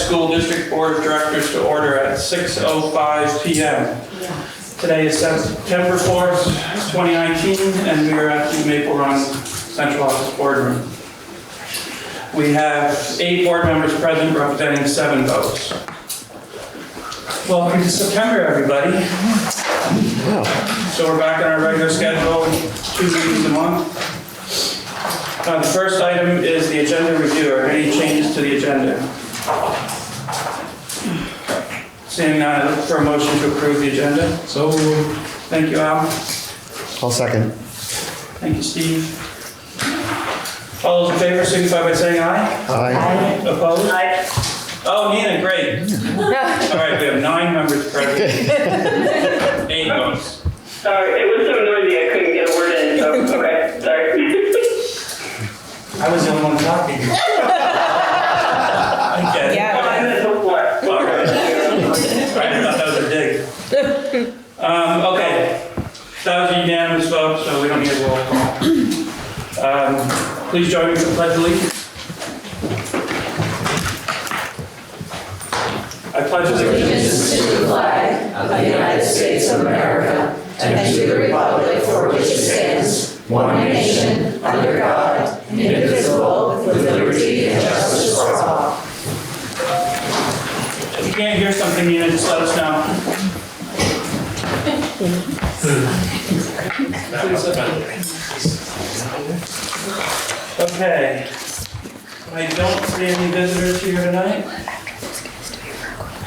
School District Board of Directors to order at 6:05 p.m. Today is September 4th, 2019, and we are at the Maple Run Central Office Boardroom. We have 8 board members present representing 7 votes. Welcome to September, everybody. So we're back on our regular schedule, 2 meetings a month. The first item is the agenda review. Are there any changes to the agenda? Seeing none, I look for a motion to approve the agenda. So moved. Thank you, Al. I'll second. Thank you, Steve. All those in favor signify by saying aye. Aye. Opposed? Aye. Oh, Nina, great. All right, we have 9 members present. 8 votes. Sorry, it was so noisy I couldn't get a word in, so, okay, sorry. I was the only one talking. I get it. I'm gonna go for it. All right. I thought that was a dig. Okay, that was a unanimous vote, so we don't need a roll call. Please join me for the pledge of allegiance. I pledge Allegiance to the flag of the United States of America and to the republic for which it stands, one nation, under God, indivisible, with liberty and justice for all. If you can't hear something, Nina, just let us know. Okay. I don't see any visitors here tonight.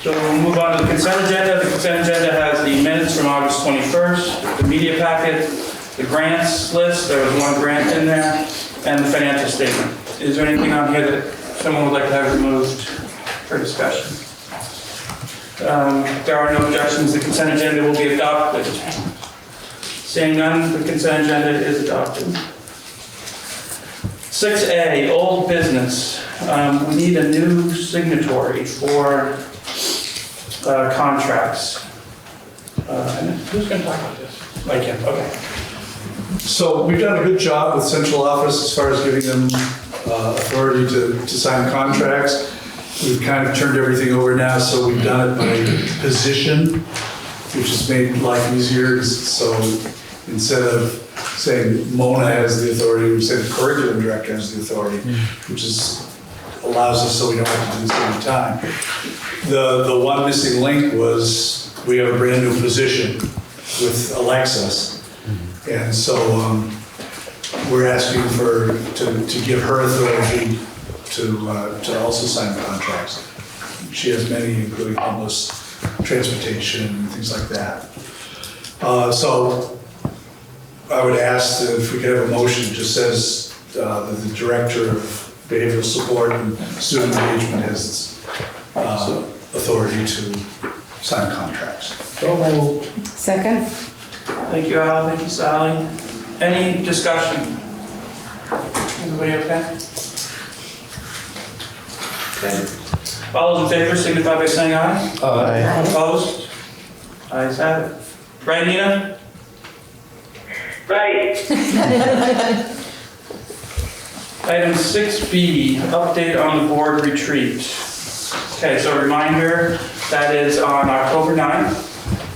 So we'll move on to the consent agenda. The consent agenda has the minutes from August 21st, the media packet, the grants list, there was 1 grant in there, and the financial statement. Is there anything on here that someone would like to have removed for discussion? If there are no objections, the consent agenda will be adopted. Seeing none, the consent agenda is adopted. 6A, old business. We need a new signatory for contracts. And who's going to talk about this? Mike, okay. So we've done a good job with central office as far as giving them authority to sign contracts. We've kind of turned everything over now, so we've done it by position, which has made life easier. So instead of saying Mona has the authority, we say the curriculum director has the authority, which allows us so we don't have to do this every time. The one missing link was we have a brand new position with Alexis. And so we're asking to give her authority to also sign contracts. She has many, including homeless, transportation, and things like that. So I would ask if we could have a motion that just says that the director of behavioral support and student engagement has authority to sign contracts. Second? Thank you, Al. Thank you, Sally. Any discussion? Everybody okay? Okay. All those in favor signify by saying aye. Aye. Opposed? Ayes have it. Right, Nina? Right. Item 6B, update on the board retreat. Okay, so a reminder, that is on October 9th.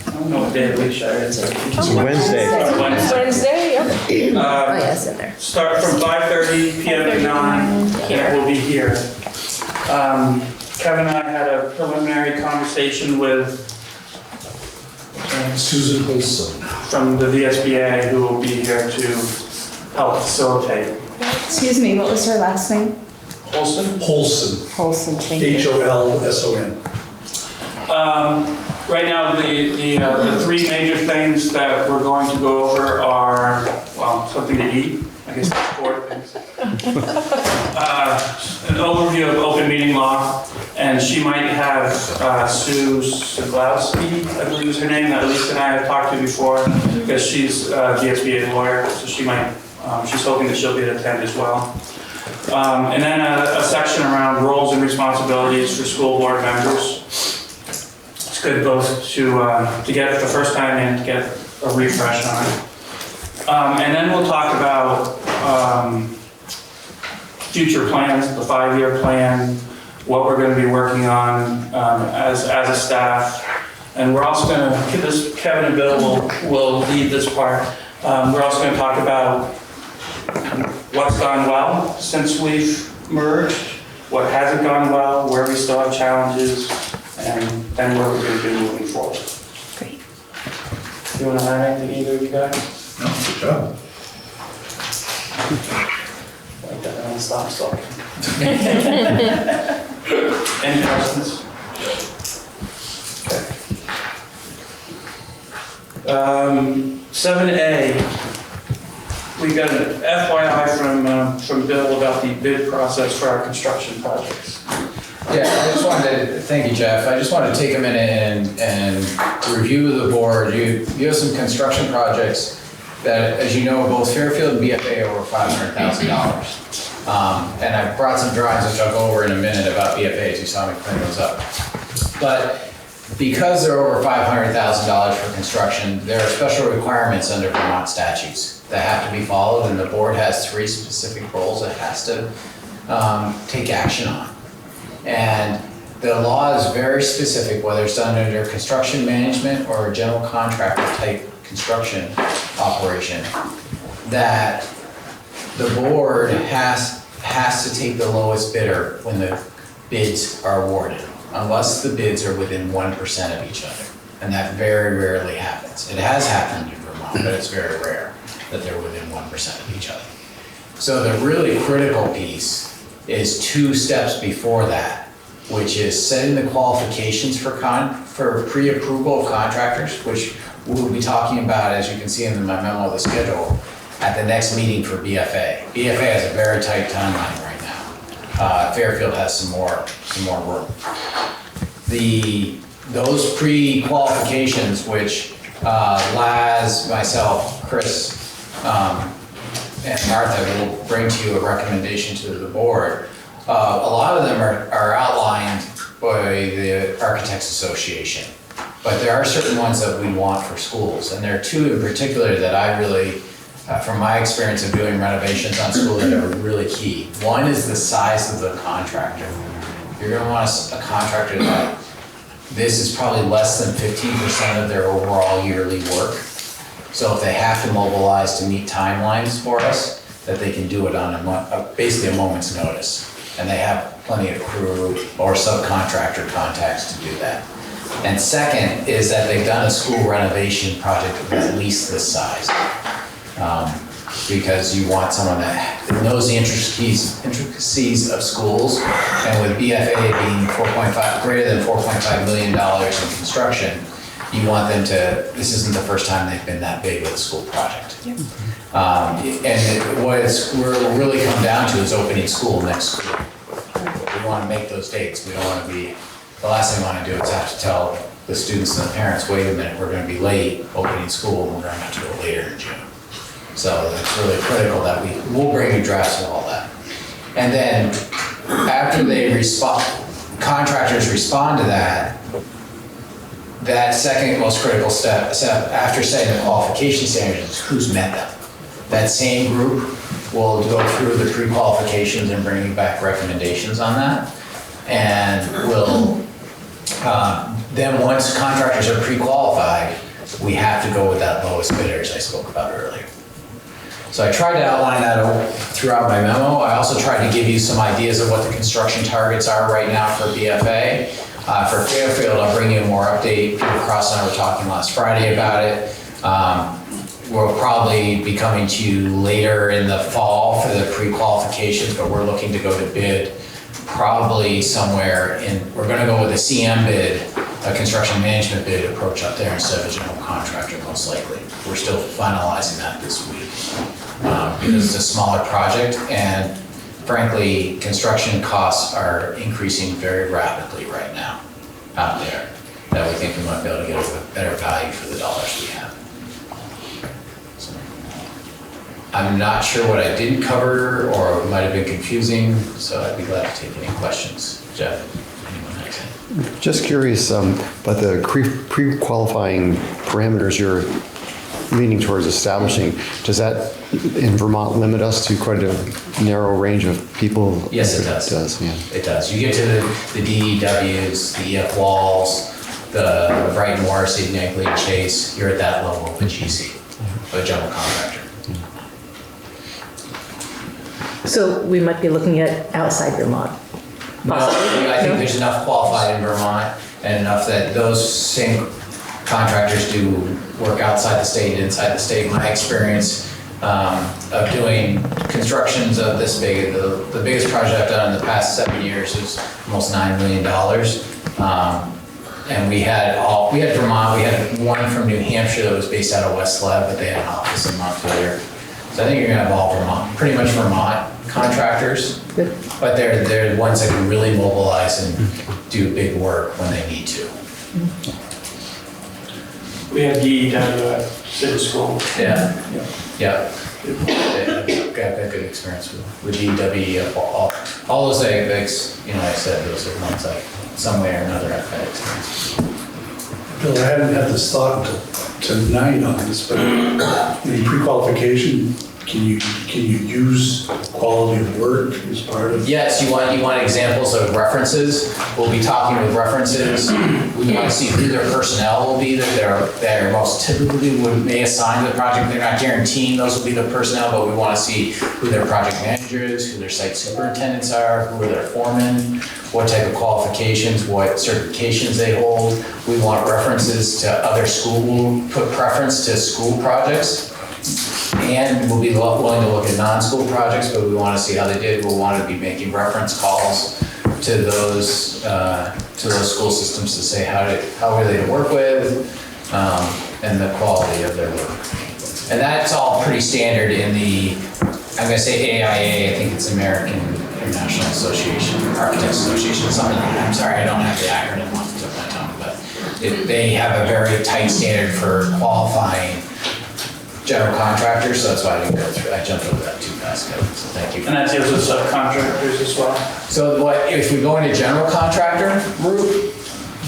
I don't know what day of the week that is. It's Wednesday. Wednesday, yep. Uh, yes, in there. Start from 5:30 p.m. to 9, and we'll be here. Kevin and I had a preliminary conversation with Susan Wilson. from the VSBA, who will be here to help facilitate. Excuse me, what was her last name? Holston? Holson, Holson, thank you. Holson. Right now, the 3 major things that we're going to go over are, well, something to eat, I guess that's 4 things. An overview of open meeting law, and she might have Sue Siglowski, I believe is her name, that Lisa and I have talked to before, because she's a VSBA lawyer, so she might, she's hoping that she'll be able to attend as well. And then a section around roles and responsibilities for school board members. It's good both to get it the first time and to get a refresh on it. And then we'll talk about future plans, the 5-year plan, what we're gonna be working on as a staff. And we're also gonna, Kevin and Bill will lead this part. We're also gonna talk about what's gone well since we've merged, what hasn't gone well, where we still have challenges, and then what we're gonna do moving forward. Great. Do you wanna add anything, either of you guys? No, good job. Like that, I don't stop talking. Any questions? Okay. 7A, we got an FYI from Bill about the bid process for our construction projects. Yeah, I just wanted to, thank you, Jeff. I just wanted to take a minute and review with the board. You have some construction projects that, as you know, both Fairfield and BFA are over $500,000. And I brought some drawings, which I'll go over in a minute, about BFAs. You saw me clean those up. But because they're over $500,000 for construction, there are special requirements under Vermont statutes that have to be followed, and the board has 3 specific roles it has to take action on. And the law is very specific, whether it's done under construction management or a general contractor type construction operation, that the board has to take the lowest bidder when the bids are awarded, unless the bids are within 1% of each other. And that very rarely happens. It has happened in Vermont, but it's very rare that they're within 1% of each other. So the really critical piece is 2 steps before that, which is setting the qualifications for pre-approval of contractors, which we'll be talking about, as you can see in my memo, the schedule, at the next meeting for BFA. BFA has a very tight timeline right now. Fairfield has some more room. Those pre-qualifications, which Laz, myself, Chris, and Martha will bring to you a recommendation to the board. A lot of them are outlined by the Architects Association, but there are certain ones that we want for schools, and there are 2 in particular that I really, from my experience of doing renovations on schools, that are really key. One is the size of the contractor. You're going to want a contractor that this is probably less than 15% of their overall yearly work. So if they have to mobilize to meet timelines for us, that they can do it on basically a moment's notice. And they have plenty of crew or subcontractor contacts to do that. And second is that they've done a school renovation project of at least this size. Because you want someone that knows the intricacies of schools. And with BFA being greater than $4.5 million in construction, you want them to, this isn't the first time they've been that big with a school project. Yep. And what we're really come down to is opening school next school. We want to make those dates. We don't want to be, the last thing we want to do is have to tell the students and the parents, wait a minute, we're going to be late opening school and we're going to have to go later in June. So it's really critical that we'll bring you drafts of all that. And then after they contractors respond to that second most critical step after setting the qualification standards is who's met them. That same group will go through the pre-qualifications and bring you back recommendations on that. And will then once contractors are pre-qualified, we have to go with that lowest bidder, as I spoke about earlier. So I tried to outline that throughout my memo. I also tried to give you some ideas of what the construction targets are right now for BFA. For Fairfield, I'll bring you a more update. Peter Cross and I were talking last Friday about it. We'll probably be coming to you later in the fall for the pre-qualifications, but we're looking to go to bid probably somewhere we're going to go with a CM bid, a construction management bid approach up there instead of a general contractor, most likely. We're still finalizing that this week because it's a smaller project, and frankly, construction costs are increasing very rapidly right now out there, that we think we might be able to get a better value for the dollars we have. So, I'm not sure what I didn't cover or might have been confusing, so I'd be glad to take any questions. Jeff, anyone has any? Just curious about the pre-qualifying parameters you're leaning towards establishing, does that in Vermont limit us to quite a narrow range of people? Yes, it does. It does, yeah. It does. You get to the DEWs, the EF Walls, the Brighton Water, City, Nagley, Chase, you're at that level of a GC, a general contractor. So we might be looking at outside Vermont. No, I think there's enough qualified in Vermont and enough that those same contractors do work outside the state, inside the state. My experience of doing constructions of this big, the biggest project I've done in the past 7 years is almost $9 million. And we had Vermont, we had one from New Hampshire that was based out of West Slab, but they had an office in Montpelier. So I think you're gonna have all Vermont, pretty much Vermont contractors, Good. but they're the ones that can really mobilize and do big work when they need to. We had DEW at City School. Yeah. Yeah. I've got good experience with DEW, all those things, you know, like I said, those are ones like some way or another I've had experience with. Bill, I hadn't had this thought until tonight on this, but in pre-qualification, can you use quality of work as part of? Yes, you want examples of references. We'll be talking with references. We want to see who their personnel will be that they're most typically may assign to the project. They're not guaranteeing those will be the personnel, but we want to see who their project manager is, who their site superintendents are, who are their foremen, what type of qualifications, what certifications they hold. We want references to other school, we'll put preference to school projects. And we'll be willing to look at non-school projects, but we want to see how they did. We'll want to be making reference calls to those school systems to say how were they to work with, and the quality of their work. And that's all pretty standard in the, I'm going to say AIA, I think it's American International Association, Architects Association, something like that. I'm sorry, I don't have the acronym off the tip of my tongue, but they have a very tight standard for qualifying general contractors, so that's why I didn't go through. I jumped over that too fast, Kevin, so thank you. And that deals with subcontractors as well. So if we go into general contractor route,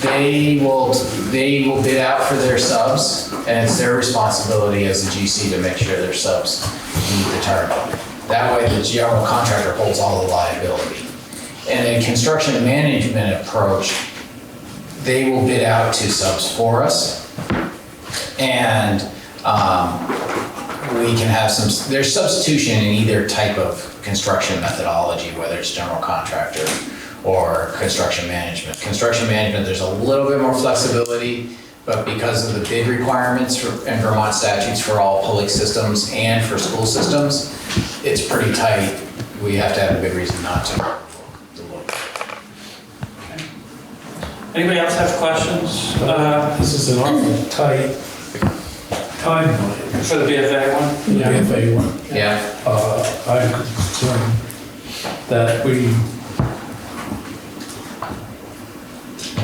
they will bid out for their subs, and it's their responsibility as a GC to make sure their subs meet the target. That way the general contractor holds all the liability. And in construction management approach, they will bid out to subs for us, and we can have there's substitution in either type of construction methodology, whether it's general contractor or construction management. Construction management, there's a little bit more flexibility, but because of the bid requirements and Vermont statutes for all public systems and for school systems, it's pretty tight. We have to have a good reason not to. Anybody else have questions This is an awful tight timeline. for the BFA one? The BFA one. Yeah. I'm concerned that we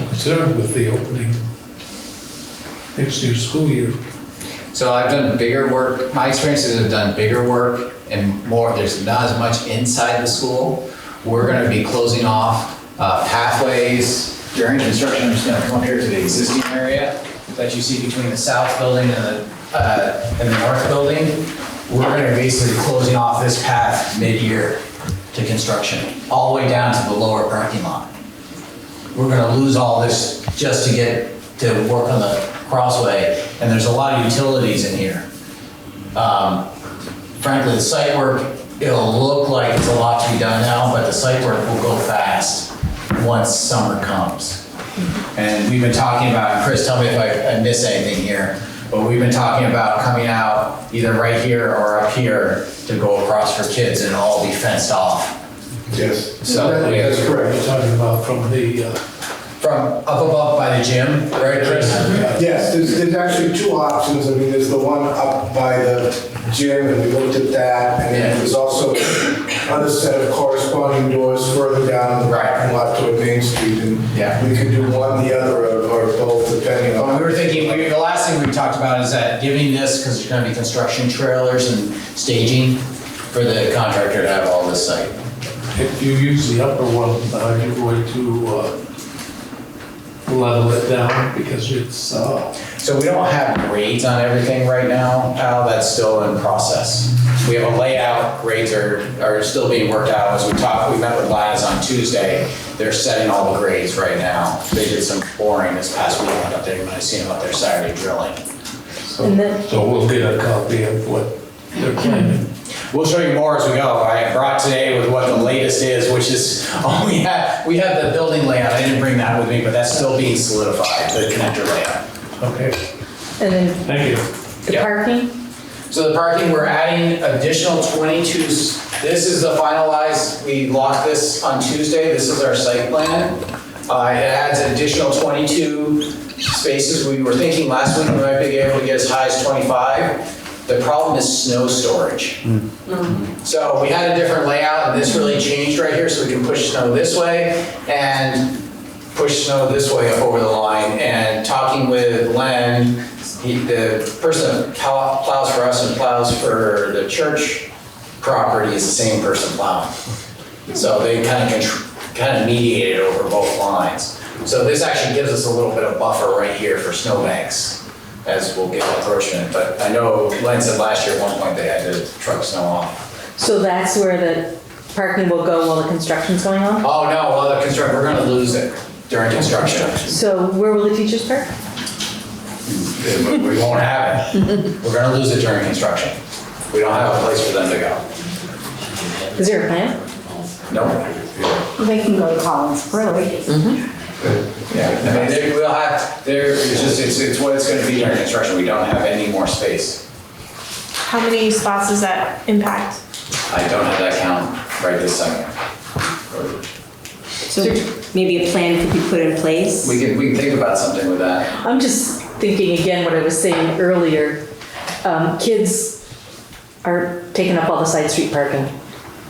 concerned with the opening next year's school year. So I've done bigger work. My experiences have done bigger work and more. There's not as much inside the school. We're going to be closing off pathways during construction. I'm just going to come up here to the existing area that you see between the south building and the north building. We're going to be basically closing off this path mid-year to construction, all the way down to the lower parking lot. We're going to lose all this just to get to work on the crossway, and there's a lot of utilities in here. Frankly, the site work, it'll look like it's a lot to be done now, but the site work will go fast once summer comes. And we've been talking about, Chris, tell me if I miss anything here, but we've been talking about coming out either right here or up here to go across for kids and it'll all be fenced off. Yes. So That's correct. You're talking about from the, from up above by the gym, right, Chris? Yes, there's actually two options. I mean, there's the one up by the gym, and we looked at that, and then there's also another set of corresponding doors further down the parking lot toward Main Street, and Yeah. we could do one, the other, or both, depending Well, on. we were thinking, the last thing we talked about is that giving this, because there's gonna be construction trailers and staging, for the contractor to have all this site. if you use the upper one, you're going to level it down because it's, So we don't have grades on everything right now, Al, that's still in process. We have a layout, grades are still being worked out. As we met with Laz on Tuesday, they're setting all the grades right now. They did some boring this past weekend up there, you might have seen them up there Saturday drilling. so we'll get a copy of what they're planning. We'll show you more as we go. I brought today with what the latest is, which is, we have the building layout. I didn't bring that with me, but that's still being solidified, the connector layout. Okay, And then thank you. the Yep. parking? So the parking, we're adding additional 22, this is the finalized, we locked this on Tuesday, this is our site plan. It adds an additional 22 spaces. We were thinking last week we might be able to get as high as 25. The problem is snow storage. So we had a different layout and this really changed right here so we can push snow this way and push snow this way up over the line. And talking with Len, the person that plows for us and plows for the church property is the same person plowing. So they kind of mediated over both lines. So this actually gives us a little bit of buffer right here for snowbanks as we'll get approachment. But I know Len said last year at one point they had to truck snow off. So that's where the parking will go while the construction's going on? Oh no, well the construction, we're gonna lose it during construction. So where will the teachers park? We won't have it. We're gonna lose it during construction. We don't have a place for them to go. Is there a plan? No. They can go to Collins Prairie. Yeah, I mean, we'll have, it's what it's gonna be during construction. We don't have any more space. How many spots does that impact? I don't have that count right this second. So maybe a plan could be put in place? We can think about something with that. I'm just thinking again what I was saying earlier. Kids are taking up all the side street parking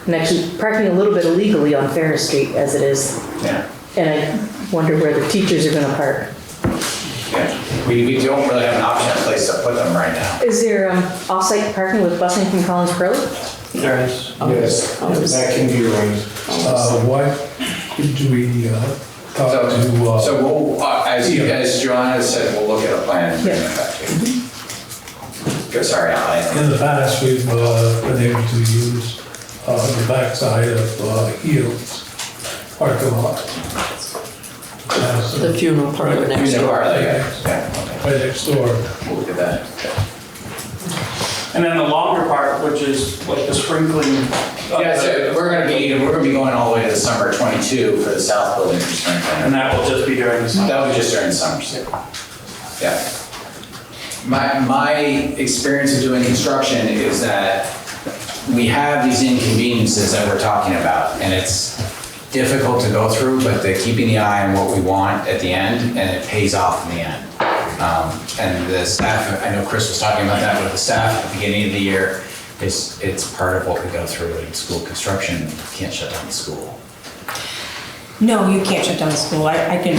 and actually parking a little bit illegally on Ferris Street as it is. Yeah. And I wonder where the teachers are gonna park. Yeah. We don't really have an option in place to put them right now. Is there off-site parking with busing from Collins Prairie? There is. Yes, that can be arranged. What do we talk to? So we'll, as Joanna said, we'll look at a plan and bring it back to you. Go, sorry, Alan. In the past, we've been able to use the backside of Heald's parking lot. The funeral parlor next door. Yeah, okay. Right next door. We'll look at that. And then the longer part, which is like the sprinkling. Yeah, so we're gonna be going all the way to the summer 22 for the south building for sprinkling. And that will just be during the summer. That was just during the summers. Yeah. My experience of doing construction is that we have these inconveniences that we're talking about, and it's difficult to go through, but they're keeping the eye on what we want at the end, and it pays off in the end. And the staff, I know Chris was talking about that with the staff at the beginning of the year, it's part of what we go through in school construction. You can't shut down the school. No, you can't shut down the school. I can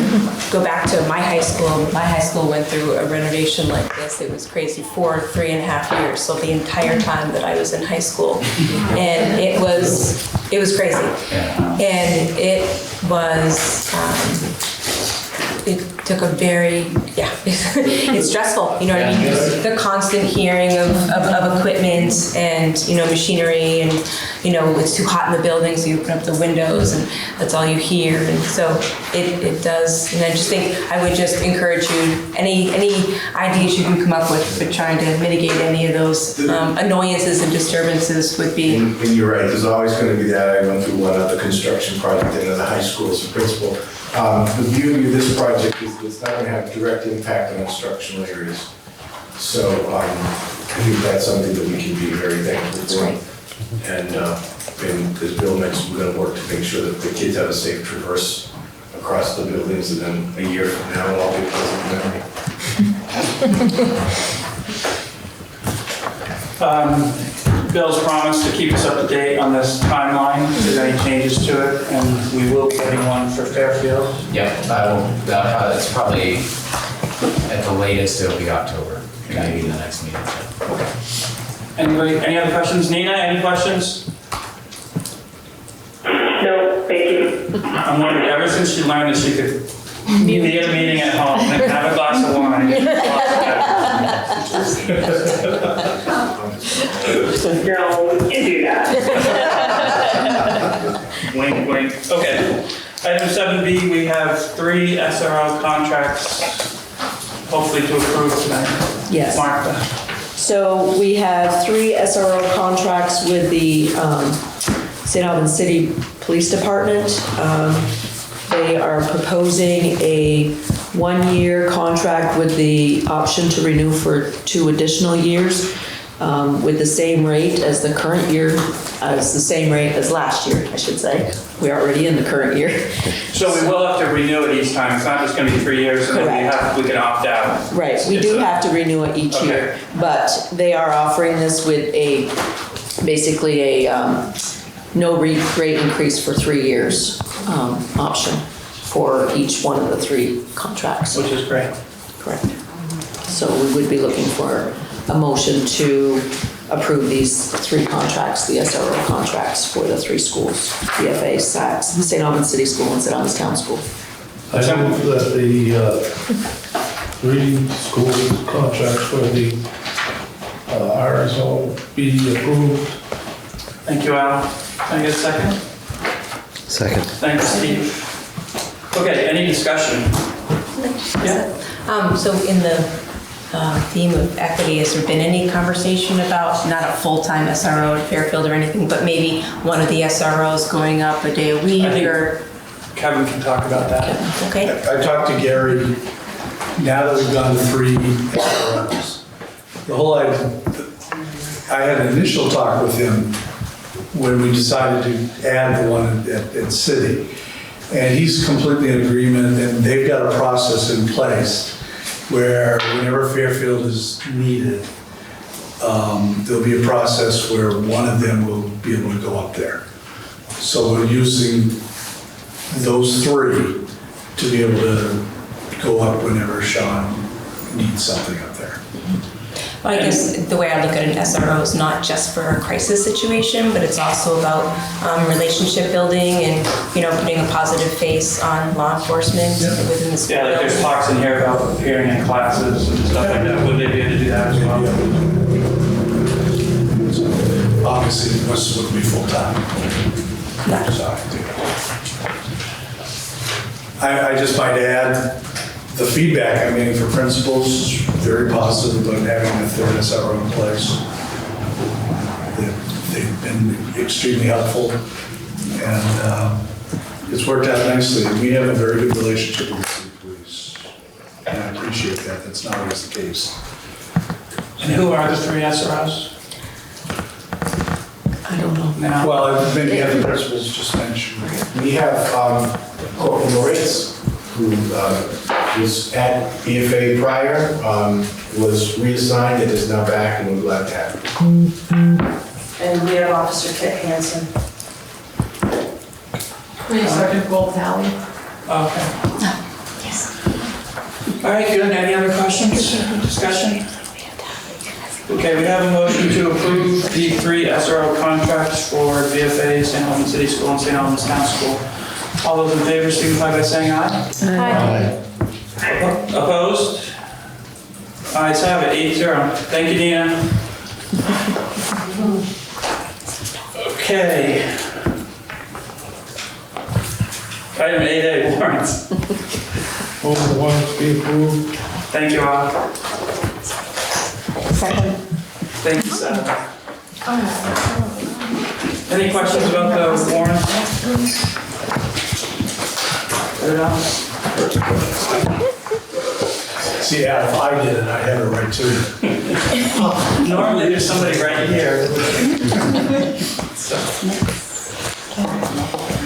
go back to my high school. My high school went through a renovation like this. It was crazy for 3.5 years. So the entire time that I was in high school. And it was crazy. Yeah. And it was, it took a very, it's stressful, you know what I mean? Yeah. The constant hearing of equipment and, machinery and, it's too hot in the building, so you open up the windows and that's all you hear. And so it does, and I just think I would just encourage you, any ideas you can come up with for trying to mitigate any of those annoyances and disturbances would be. And you're right, there's always going to be that. I went through one other construction project in the high school as a principal. The beauty of this project is it's not going to have direct impact on instructional areas. So I think that's something that we can be very thankful for. And as Bill mentioned, we're going to work to make sure that the kids have a safe traverse across the buildings, and then a year from now, it'll all be a pleasant memory. Bill's promised to keep us up to date on this timeline, if there's any changes to it, and we will be getting one for Fairfield. Yep, it's probably, at the latest, it'll be October, maybe the next meeting. Anybody, any other questions? Nina, any questions? No, thank you. I'm wondering, ever since she learned that she could Be at a meeting at home and have a glass of wine. No, we can't do that. Wink, wink. Okay. Item 7B, we have 3 SRO contracts, hopefully to approve tonight. Yes. Martha. So we have 3 SRO contracts with the St. Albans City Police Department. They are proposing a 1-year contract with the option to renew for 2 additional years with the same rate as the current year, as the same rate as last year, I should say. We're already in the current year. So we will have to renew it each time. It's not just going to be 3 years and then we can opt out. Right, we do have to renew it each year, but they are offering this with basically a no rate increase for 3 years option for each one of the 3 contracts. Which is great. Correct. So we would be looking for a motion to approve these 3 contracts, the SRO contracts for the 3 schools, BFA, SACS, St. Albans City School and St. Albans Town School. I move that the 3 school contracts for the RSO be approved. Thank you, Al. Can I get a second? Second. Thanks, Steve. Okay, any discussion? Yeah. So in the theme of equity, has there been any conversation about, not a full-time SRO at Fairfield or anything, but maybe one of the SROs going up a day a week I think or? Kevin can talk about that. Okay. I talked to Gary, now that we've gone to 3 SROs, the whole idea, I had an initial talk with him when we decided to add the one at City. And he's completely in agreement, and they've got a process in place where whenever Fairfield is needed, there'll be a process where one of them will be able to go up there. So we're using those 3 to be able to go up whenever Sean needs something up there. Well, I guess the way I look at an SRO is not just for a crisis situation, but it's also about relationship building and, putting a positive face on law enforcement within the school. Yeah, like there's talks in here about appearing in classes and stuff like that. Would they be able to do that as well? Obviously, this would be full-time. So I just might add, the feedback I'm getting from principals is very positive about having a 3rd SRO in place. They've been extremely helpful, and it's worked out nicely. And we have a very good relationship with the city police, and I appreciate that. That's not always the case. And who are the 3 SROs? I don't know. Now, Well, many other principals just mentioned. We have Corporal Moritz, who was at BFA prior, was reassigned and is now back, and we're glad to have him. And we have Officer Kit Hansen. Sergeant Gold Valley. okay. All right, good. Any other questions, discussion? Okay, we have a motion to approve the 3 SRO contracts for VFA, St. Albans City School and St. Albans Town School. All those in favor signify by saying aye. Aye. Opposed? Ayes have it, 8-0. Thank you, Dina. Okay. Item 8A, warrants. All the ones be approved. Thank you, all. Second. Thank you, Seth. Any questions about the warrants? Put it on. See, yeah, if I did it, I'd have it right too. Normally, there's somebody right here. So.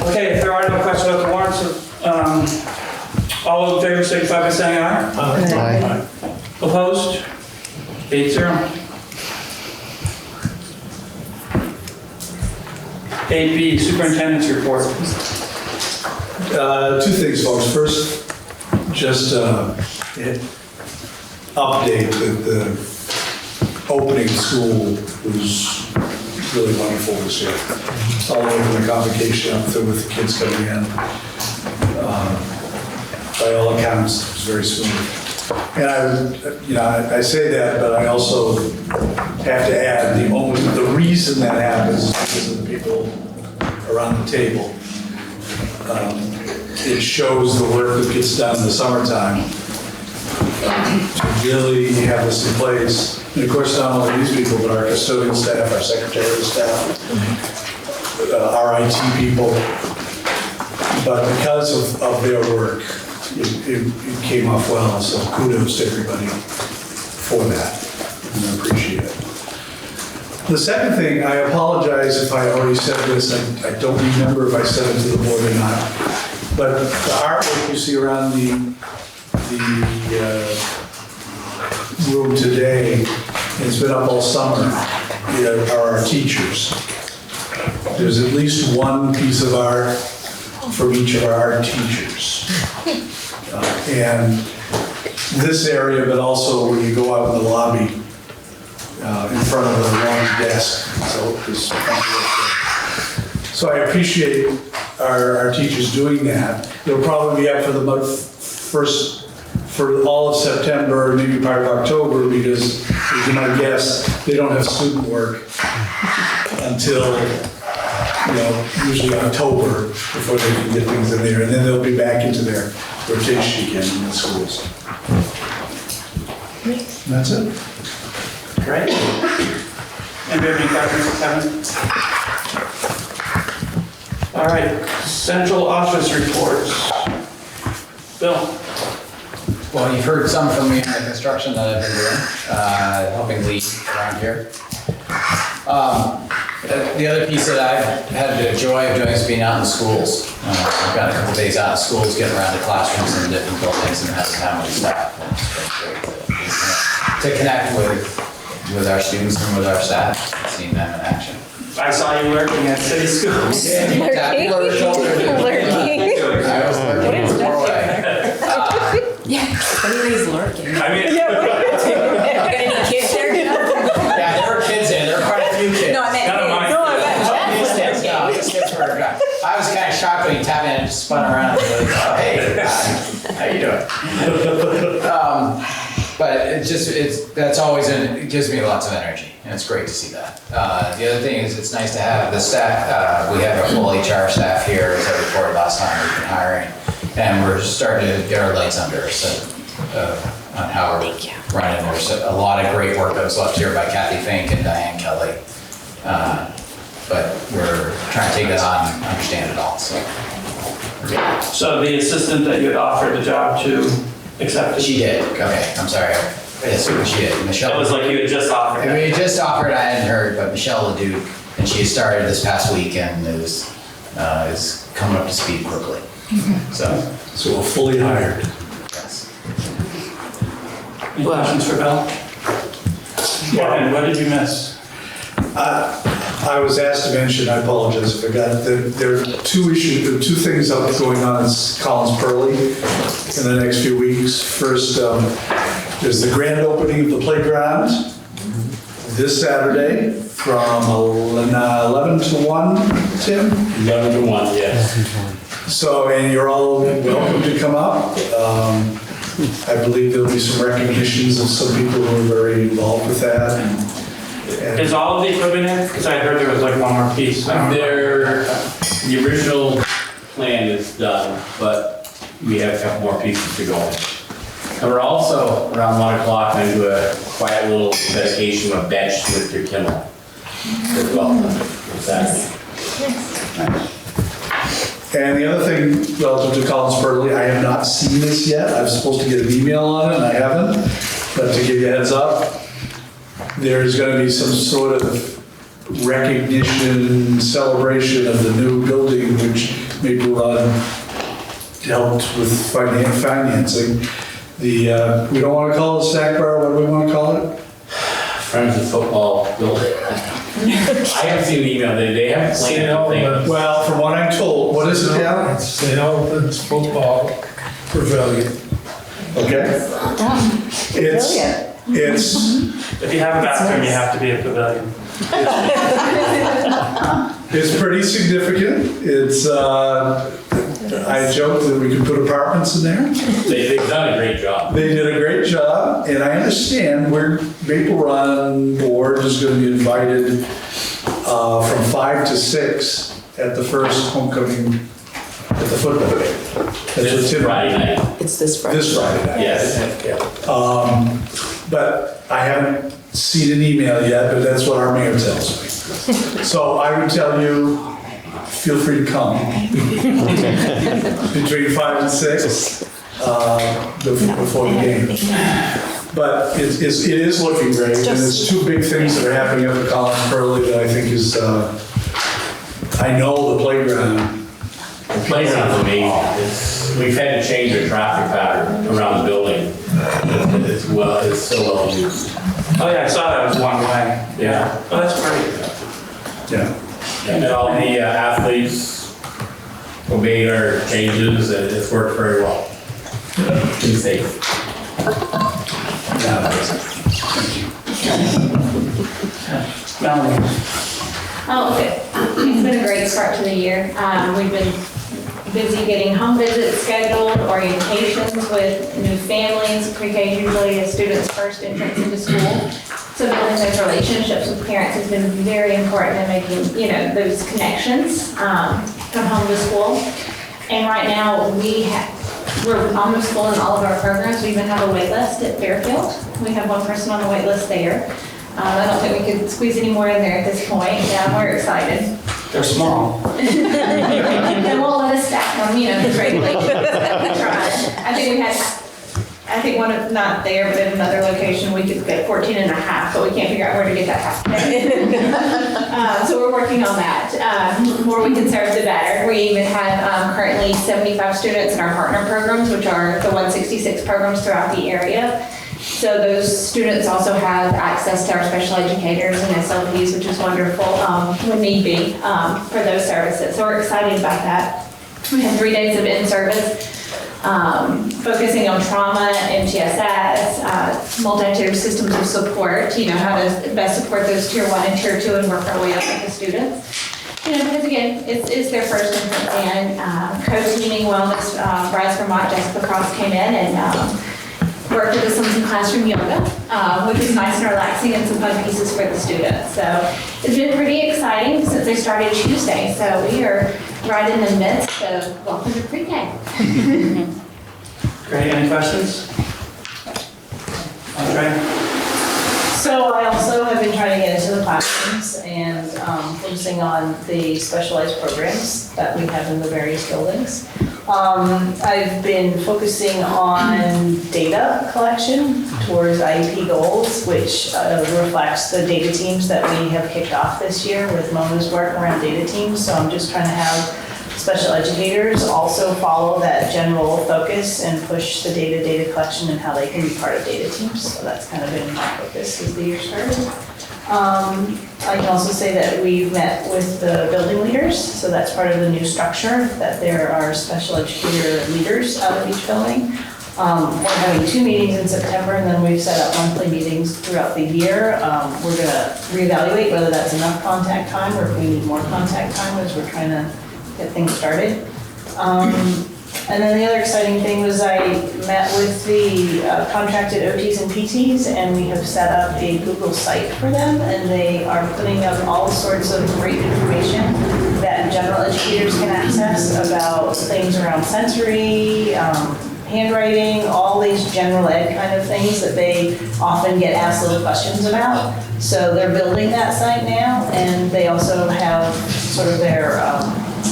Okay, if there are no questions about the warrants, all in favor signify by saying aye. Aye. Opposed? 8-0. 8B, Superintendent's Report. 2 things, folks. First, just update that the opening school was really wonderful this year. All over the convocation up there with the kids coming in. by all accounts, it was very smooth. And I say that, but I also have to add, the reason that happens is because of the people around the table. It shows the work that gets done in the summertime. To really have this in place, and of course, not only these people, but our custodial staff, our secretarial staff, our IT people. But because of their work, it came off well, so kudos to everybody for that, and I appreciate it. The second thing, I apologize if I already said this, I don't remember if I said it to the board or not, but the artwork you see around the room today, it's been up all summer, are our teachers. There's at least one piece of art from each of our art teachers. And this area, but also when you go out in the lobby, in front of the long desk. So I appreciate our teachers doing that. They'll probably be up for the for all of September, maybe part of October, because as you might guess, they don't have student work until, usually October before they can get things in there. And then they'll be back into their rotation again in the schools. And that's it. Great. Anybody have any questions, Kevin? All right, central office reports. Bill? Well, you've heard some from me on the construction that I've been doing, helping lead around here. The other piece that I've had the joy of doing is being out in schools. I've got a couple days out in schools, getting around to classrooms and different buildings and having time with staff. To connect with our students and with our staff, seeing them in action. I saw you working at city schools. Lurking? Lurking? I was lurking in the doorway. Yeah, everybody's lurking. I mean, Got any kids there? Yeah, there were kids in, there were quite a few kids. No, I meant None of mine. kids. No, I meant These Jeff. kids, no, these kids were, I was kind of shocked when he tapped in and just spun around and really, oh, hey, how you doing? But that's always, it gives me lots of energy, and it's great to see that. The other thing is, it's nice to have the staff, we have our full HR staff here, as I reported last time, we've been hiring, and we're starting to get our legs under us on how we're running. There's a lot of great work that was left here by Kathy Fink and Diane Kelly, but we're trying to take that on and understand it all, so. so the assistant that you had offered the job to accepted? She did, okay, I'm sorry. Yes, she did, Michelle. It was like you had just offered And it. we had just offered, I hadn't heard, but Michelle Leduc, and she started this past week and is coming up to speed quickly. So we're fully hired. Yes. Any questions for Bill? Kevin, what did you miss? I was asked to mention, I apologize, I forgot, there are two things going on in Collins Pearly in the next few weeks. First, there's the grand opening of the playground this Saturday from 11 to 1, Tim? 11 to 1, yes. So, and you're all welcome to come up. I believe there'll be some recognitions of some people who are very involved with that. And Is all of the equipment in? Because I heard there was like one more piece. The original plan is done, but we have a couple more pieces to go. And we're also, around 1 o'clock, going to do a quiet little dedication of bench to Mr. Kimmel as well. And the other thing relative to Collins Pearly, I have not seen this yet. I was supposed to get an email on it and I haven't. But to give you a heads up, there's going to be some sort of recognition, celebration of the new building, which Maple Run helped with financing. We don't want to call it a snack bar, what do we want to call it? Friends of Football Building. I haven't seen the email, they haven't planned anything. Well, from what I'm told, what is it now? It's St. Albans Football Pavilion. Okay. It's, It's, If you have a bathroom, you have to be a pavilion. it's pretty significant. It's, I joke that we could put apartments in there. They've done a great job. They did a great job, and I understand where Maple Run Board is gonna be invited from 5 to 6 at the first homecoming at the football game. That's what This Tim- Friday night. It's this Friday. This Friday night. Yes. But I haven't seen an email yet, but that's what our mayor tells me. So I would tell you, feel free to come. Between 5 and 6, before the game. But it is looking great, and there's two big things that are happening up at Collins Pearly that I think is, I know the playground. The playground's amazing. We've had to change the traffic pattern around the building. It's so well used. Oh yeah, I saw that was one way. Yeah. Oh, that's great. Yeah. And all the athletes obeyed our changes, and it's worked very well. Been safe. Melanie. Oh, okay. It's been a great start to the year. We've been busy getting home visits scheduled, orientations with new families. Pre-K is usually a student's first entrance into school. So building those relationships with parents has been very important in making, those connections from home to school. And right now we're almost full in all of our programs. We even have a wait list at Fairfield. We have one person on the wait list there. I don't think we could squeeze any more in there at this point. We're excited. They're small. They won't let us stack them, because regulations that we tried. I think one of, not there, but at another location, we could get 14 and a half, but we can't figure out where to get that half. So we're working on that. The more we can serve, the better. We even have currently 75 students in our partner programs, which are the 166 programs throughout the area. So those students also have access to our special educators and SLPs, which is wonderful when need be for those services. So we're excited about that. We have 3 days of in-service, focusing on trauma, MTSS, multi-tiered systems of support, how to best support those tier 1 and tier 2 and work our way up with the students. Because again, it's their first entrance in. Co-teaming wellness, Rise Vermont, Jessica Cross came in and worked with us on some classroom yoga, which is nice and relaxing and some fun pieces for the students. So it's been pretty exciting since they started Tuesday. So we are right in the midst of welcome to pre-K. Great, any questions? Andre? So I also have been trying to get into the classrooms and focusing on the specialized programs that we have in the various buildings. I've been focusing on data collection towards IEP goals, which reflects the data teams that we have kicked off this year with Mona's work around data teams. So I'm just trying to have special educators also follow that general focus and push the data collection and how they can be part of data teams. So that's kind of been my focus as the year started. I can also say that we've met with the building leaders, so that's part of the new structure, that there are special educator leaders out of each building. We're having 2 meetings in September, and then we've set up monthly meetings throughout the year. We're gonna reevaluate whether that's enough contact time or if we need more contact time as we're trying to get things started. And then the other exciting thing was I met with the contracted OTs and PTs, and we have set up a Google site for them, and they are putting up all sorts of great information that general educators can access about things around sensory, handwriting, all these general ed kind of things that they often get asked little questions about. So they're building that site now, and they also have sort of their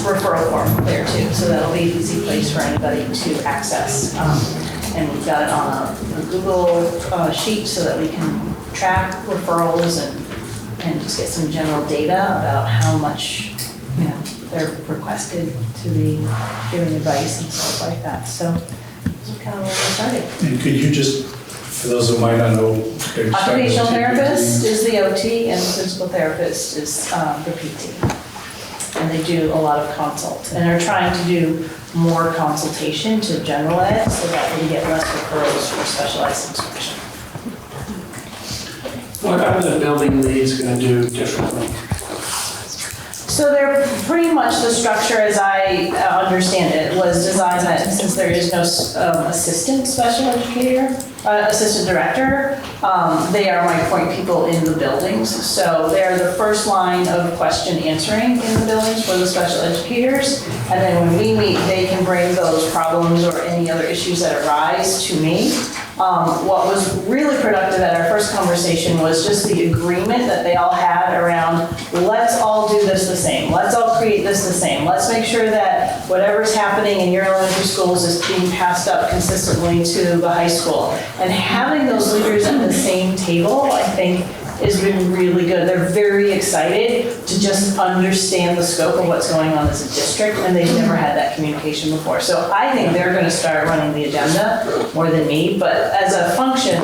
referral form there too, so that'll be an easy place for anybody to access. And we've got it on a Google sheet so that we can track referrals and just get some general data about how much they're requested to be giving advice and stuff like that. So that's kind of where we started. And could you just, for those who might not know. Occupational therapist is the OT and physical therapist is the PT. And they do a lot of consult, and they're trying to do more consultation to general ed so that we get less referrals for specialized instruction. What are the building leads gonna do differently? So they're pretty much the structure as I understand it was designed that since there is no assistant special educator, assistant director, they are my point people in the buildings. So they're the first line of question answering in the buildings for the special educators. And then when we meet, they can bring those problems or any other issues that arise to me. What was really productive at our first conversation was just the agreement that they all had around, let's all do this the same. Let's all create this the same. Let's make sure that whatever's happening in your elementary schools is being passed up consistently to the high school. And having those leaders at the same table, I think, has been really good. They're very excited to just understand the scope of what's going on as a district, and they've never had that communication before. So I think they're going to start running the agenda more than me, but as a function,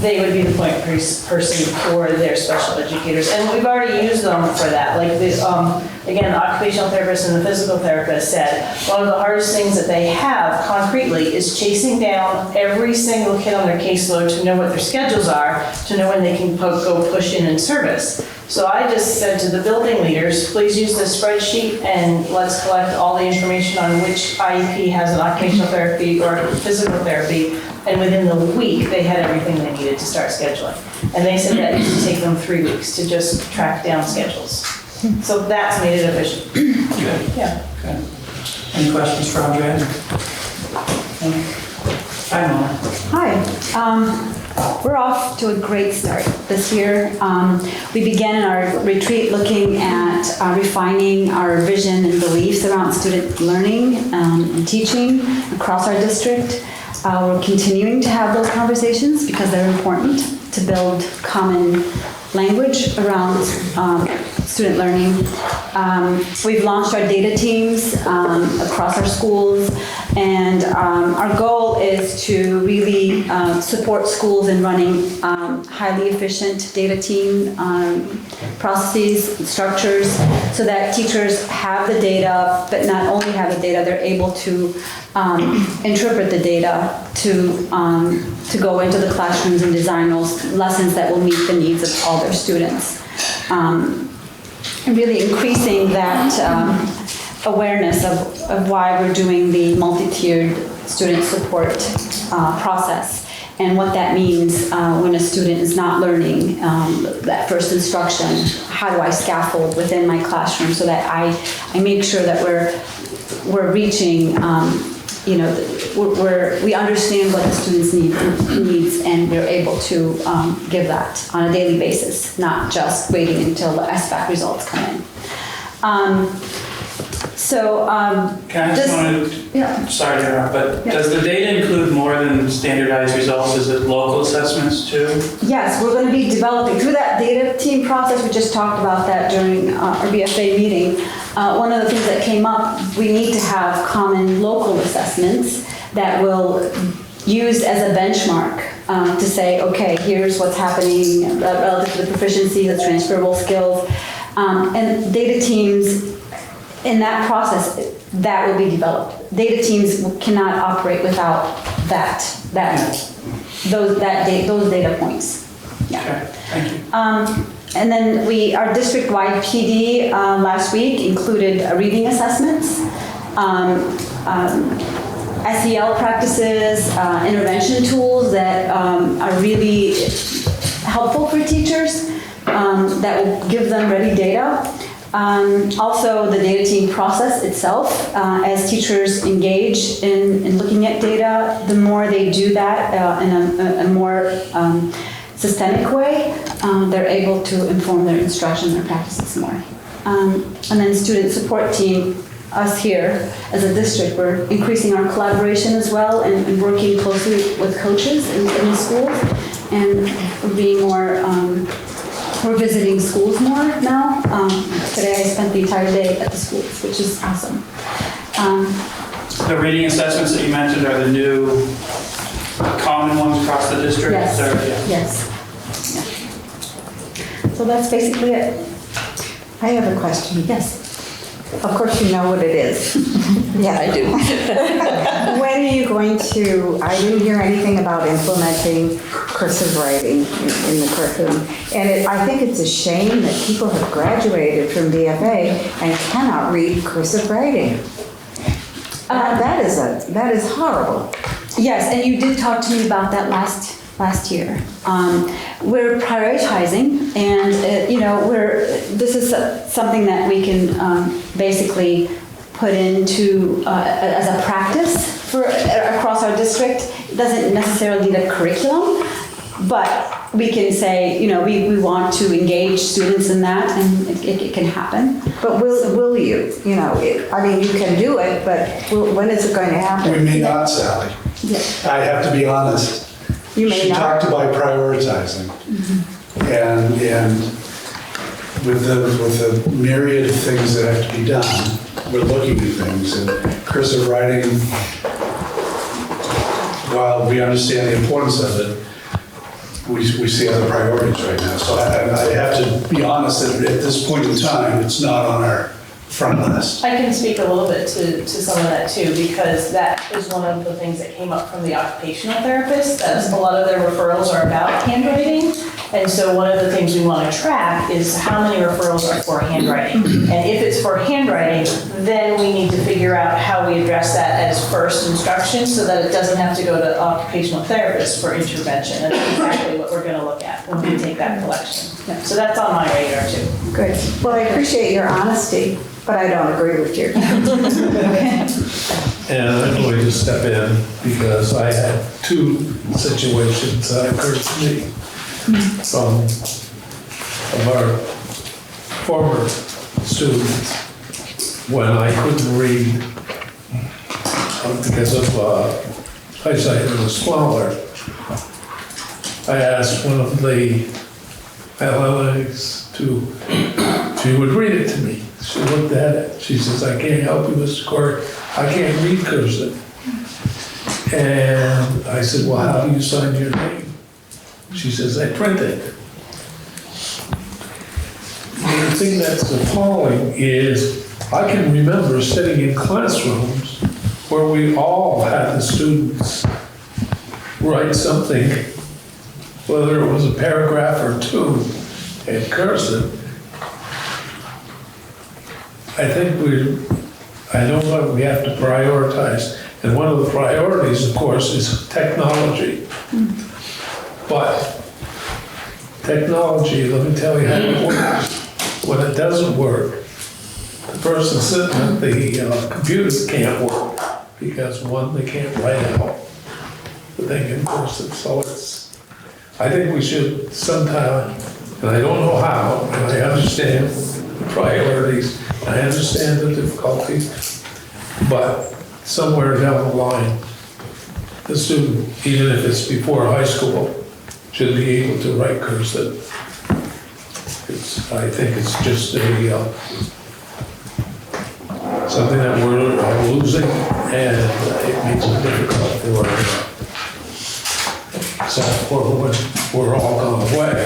they would be the point person for their special educators. And we've already used them for that. Like again, the occupational therapist and the physical therapist said, one of the hardest things that they have concretely is chasing down every single kid on their caseload to know what their schedules are, to know when they can go push in and service. So I just said to the building leaders, please use this spreadsheet and let's collect all the information on which IEP has an occupational therapy or physical therapy. And within the week, they had everything they needed to start scheduling. And they said that used to take them 3 weeks to just track down schedules. So that's made it efficient. Good. Yeah. Good. Any questions for Andrea? Hi, Mona. Hi. We're off to a great start this year. We began our retreat looking at refining our vision and beliefs around student learning and teaching across our district. We're continuing to have those conversations because they're important to build common language around student learning. We've launched our data teams across our schools, and our goal is to really support schools in running highly efficient data team processes, structures, so that teachers have the data, but not only have the data, they're able to interpret the data to go into the classrooms and design those lessons that will meet the needs of all their students. Really increasing that awareness of why we're doing the multi-tiered student support process and what that means when a student is not learning that first instruction. How do I scaffold within my classroom so that I make sure that we're reaching, we understand what the students needs and we're able to give that on a daily basis, not just waiting until the SBAC results come in. Can I just want to, sorry to interrupt, but does the data include more than standardized results? Is it local assessments too? Yes, we're going to be developing through that data team process. We just talked about that during our BFA meeting. One of the things that came up, we need to have common local assessments that will use as a benchmark to say, okay, here's what's happening relative to the proficiency, the transferable skills, and data teams. In that process, that will be developed. Data teams cannot operate without those data points. Yeah. Okay, thank you. And then our district-wide PD last week included reading assessments, SEL practices, intervention tools that are really helpful for teachers that will give them ready data. Also, the data team process itself, as teachers engage in looking at data, the more they do that in a more systemic way, they're able to inform their instruction and their practices more. And then student support team, us here as a district, we're increasing our collaboration as well and working closely with coaches in the schools, and we're being more we're visiting schools more now. Today I spent the entire day at the schools, which is awesome. The reading assessments that you mentioned are the new common ones across the district? Yes. Yes. Yeah. So that's basically it. I have a question. Yes. Of course you know what it is. Yeah, I do. When are you going to, I didn't hear anything about implementing cursive writing in the curriculum. And I think it's a shame that people have graduated from BFA and cannot read cursive writing. That is horrible. Yes, and you did talk to me about that last year. We're prioritizing, and this is something that we can basically put into as a practice for across our district. It doesn't necessarily need a curriculum, but we can say, we want to engage students in that, and it can happen. But will you? You can do it, but when is it going to happen? We may not, Sally. Yeah. I have to be honest. You may She not. talked about prioritizing. And with the myriad of things that have to be done, we're looking at things. And cursive writing, while we understand the importance of it, we see other priorities right now. So I have to be honest that at this point in time, it's not on our front list. I can speak a little bit to some of that too, because that is one of the things that came up from the occupational therapist, that a lot of their referrals are about handwriting. And so one of the things we want to track is how many referrals are for handwriting. And if it's for handwriting, then we need to figure out how we address that as first instruction so that it doesn't have to go to occupational therapists for intervention. And that's exactly what we're going to look at when we take that collection. So that's on my radar too. Good. Well, I appreciate your honesty, but I don't agree with you. And I'm going to step in because I had two situations that occurred to me from of our former students when I couldn't read because of eyesight was smaller. I asked one of the LLAs she would read it to me. She looked at it. She says, I can't help you, Mr. Cork. I can't read cursive. And I said, well, how do you sign your name? She says, I print it. And the thing that's appalling is I can remember sitting in classrooms where we all had the students write something, whether it was a paragraph or two in cursive. I think I know what we have to prioritize. And one of the priorities, of course, is technology. But technology, let me tell you how it works. When it doesn't work, the person sitting at the computer can't work because one, they can't write out the thing in cursive. So I think we should sometime, and I don't know how, and I understand the priorities, I understand the difficulties, but somewhere down the line, the student, even if it's before high school, should be able to write cursive. I think it's just something that we're losing, and it makes it difficult for when we're all gone away.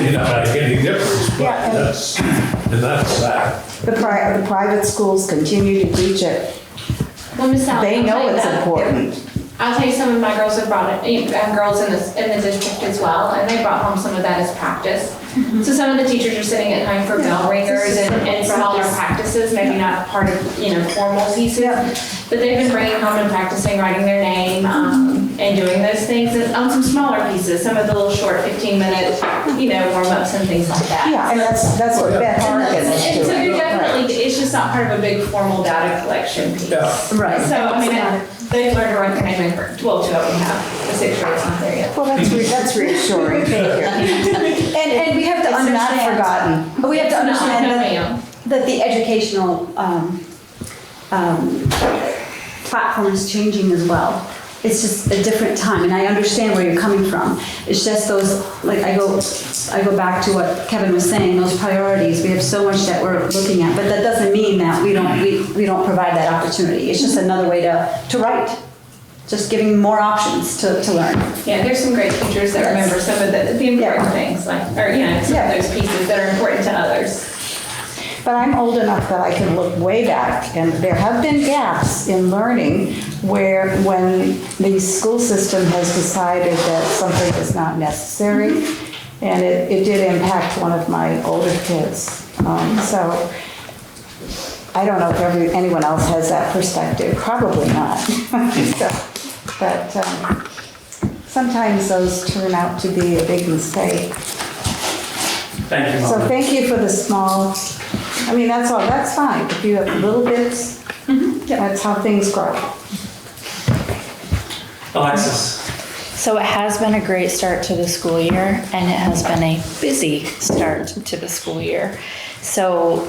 You're not making any difference, but that's that. The private schools continue to teach it. Well, Ms. Sally, They I'll tell know you it's that. important. I'll tell you, some of my girls have brought it, girls in the district as well, and they brought home some of that as practice. So some of the teachers are sitting at home for bell ringers and smaller practices, maybe not part of, formal pieces. But they've been bringing home and practicing writing their name and doing those things on some smaller pieces, some of the little short 15-minute, warm-ups and things like that. Yeah, and that's what Beth Harkins is And so doing. you're definitely, it's just not part of a big formal data collection piece. Right. So, they've learned to write their name in first. Well, two of them have. The 6-year-old's not there yet. Well, that's reassuring. Thank you. And we have to It's not understand. forgotten. But we have to understand No, ma'am. that the educational platform is changing as well. It's just a different time, and I understand where you're coming from. It's just those, like, I go back to what Kevin was saying, those priorities. We have so much that we're looking at, but that doesn't mean that we don't provide that opportunity. It's just another way to write. Just giving more options to learn. Yeah, there's some great teachers that remember some of the important things, some of those pieces that are important to others. But I'm old enough that I can look way back, and there have been gaps in learning where when the school system has decided that something is not necessary, and it did impact one of my older kids. So I don't know if anyone else has that perspective. Probably not. But sometimes those turn out to be a big mistake. Thank you, So Mom. thank you for the small, I mean, that's all, that's fine. If you have little bits, that's how things grow. Alexis. So it has been a great start to the school year, and it has been a busy start to the school year. So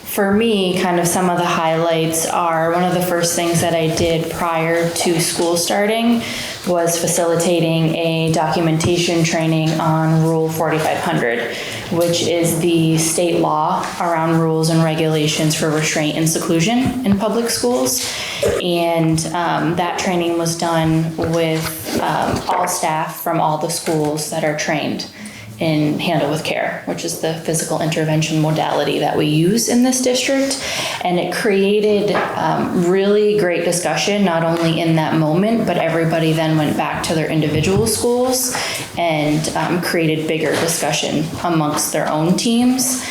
for me, kind of some of the highlights are, one of the first things that I did prior to school starting was facilitating a documentation training on Rule 4500, which is the state law around rules and regulations for restraint and seclusion in public schools. And that training was done with all staff from all the schools that are trained in Handle with Care, which is the physical intervention modality that we use in this district. And it created really great discussion, not only in that moment, but everybody then went back to their individual schools and created bigger discussion amongst their own teams.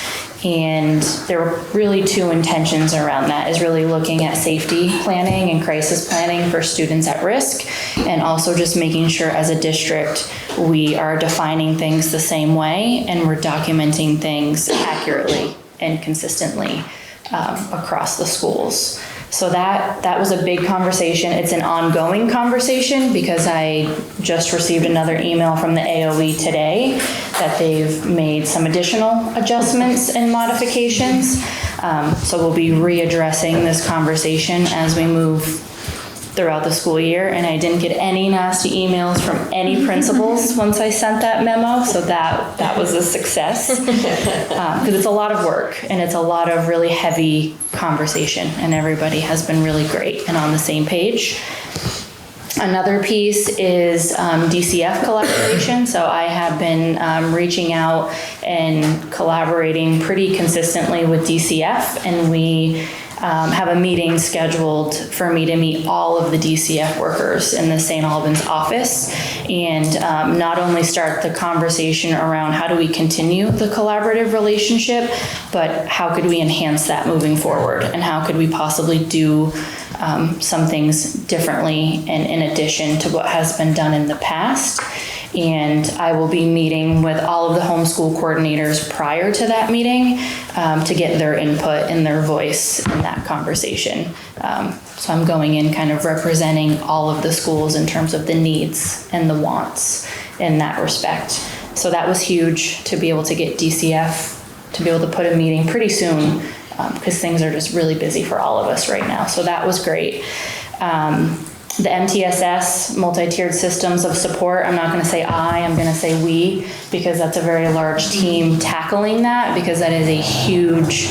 And there were really two intentions around that, is really looking at safety planning and crisis planning for students at risk, and also just making sure as a district we are defining things the same way and we're documenting things accurately and consistently across the schools. So that was a big conversation. It's an ongoing conversation because I just received another email from the AOE today that they've made some additional adjustments and modifications. So we'll be readdressing this conversation as we move throughout the school year, and I didn't get any nasty emails from any principals once I sent that memo, so that was a success. Because it's a lot of work and it's a lot of really heavy conversation, and everybody has been really great and on the same page. Another piece is DCF collaboration. So I have been reaching out and collaborating pretty consistently with DCF, and we have a meeting scheduled for me to meet all of the DCF workers in the St. Albans office, and not only start the conversation around how do we continue the collaborative relationship, but how could we enhance that moving forward, and how could we possibly do some things differently and in addition to what has been done in the past. And I will be meeting with all of the homeschool coordinators prior to that meeting to get their input and their voice in that conversation. So I'm going in kind of representing all of the schools in terms of the needs and the wants in that respect. So that was huge to be able to get DCF to be able to put a meeting pretty soon, because things are just really busy for all of us right now. So that was great. The MTSS, multi-tiered systems of support, I'm not going to say I'm going to say we, because that's a very large team tackling that, because that is a huge,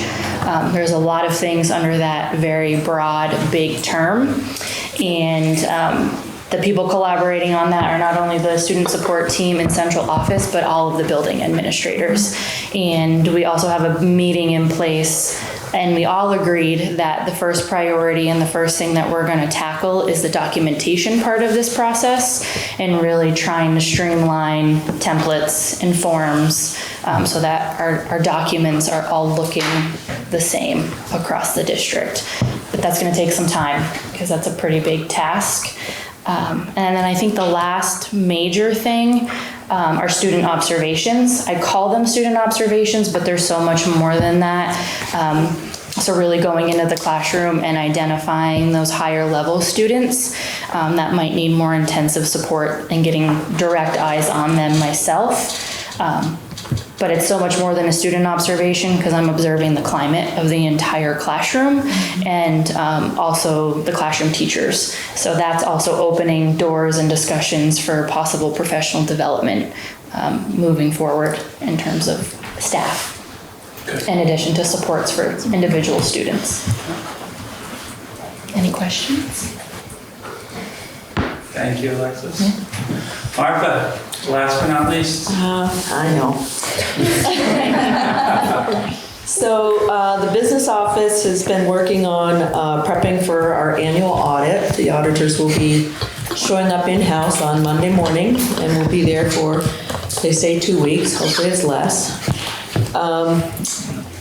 there's a lot of things under that very broad, big term. And the people collaborating on that are not only the student support team in central office, but all of the building administrators. And we also have a meeting in place, and we all agreed that the first priority and the first thing that we're going to tackle is the documentation part of this process, and really trying to streamline templates and forms so that our documents are all looking the same across the district. But that's going to take some time because that's a pretty big task. And then I think the last major thing are student observations. I call them student observations, but there's so much more than that. So really going into the classroom and identifying those higher level students that might need more intensive support and getting direct eyes on them myself. But it's so much more than a student observation, because I'm observing the climate of the entire classroom and also the classroom teachers. So that's also opening doors and discussions for possible professional development moving forward in terms of staff, in addition to supports for individual students. Any questions? Thank you, Alexis. Martha, last but not least. I know. So the business this office has been working on prepping for our annual audit. The auditors will be showing up in-house on Monday morning, and we'll be there for, they say, 2 weeks. Hopefully it's less.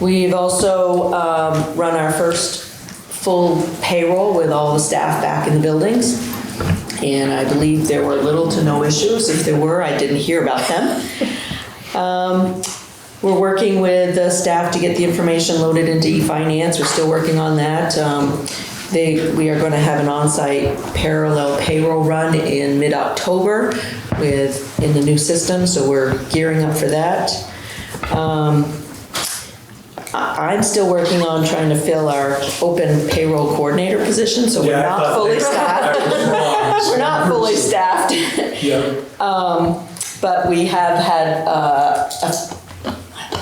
We've also run our first full payroll with all the staff back in the buildings. And I believe there were little to no issues. If there were, I didn't hear about them. We're working with the staff to get the information loaded into eFinance. We're still working on that. We are going to have an on-site parallel payroll run in mid-October in the new system, so we're gearing up for that. I'm still working on trying to fill our open payroll coordinator position, so we're not fully staffed. We're not fully staffed. But we have had,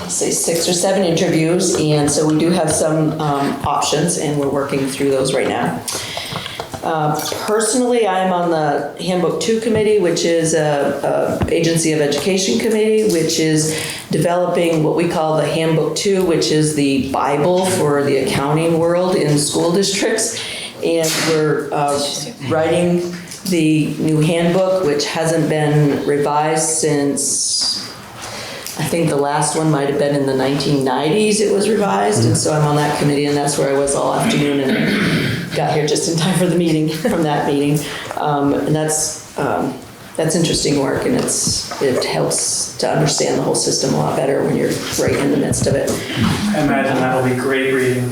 say 6 or 7 interviews, and so we do have some options, and we're working through those right now. Personally, I'm on the Handbook 2 committee, which is a Agency of Education committee, which is developing what we call the Handbook 2, which is the Bible for the accounting world in school districts. And we're writing the new handbook, which hasn't been revised since, I think the last one might have been in the 1990s it was revised, and so I'm on that committee, and that's where I was all afternoon, and I got here just in time for the meeting, from that meeting. And that's interesting work, and it helps to understand the whole system a lot better when you're right in the midst of it. I imagine that'll be great reading.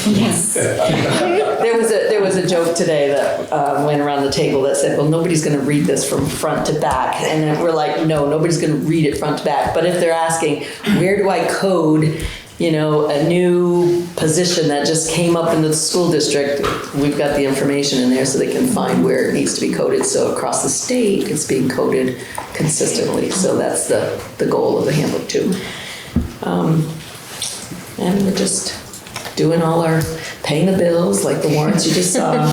Yes. There was a joke today that went around the table that said, well, nobody's going to read this from front to back. And then we're like, no, nobody's going to read it front to back. But if they're asking, where do I code, a new position that just came up in the school district, we've got the information in there so they can find where it needs to be coded. So across the state, it's being coded consistently. So that's the goal of the Handbook 2. And we're just doing all our paying the bills, like the warrants you just saw.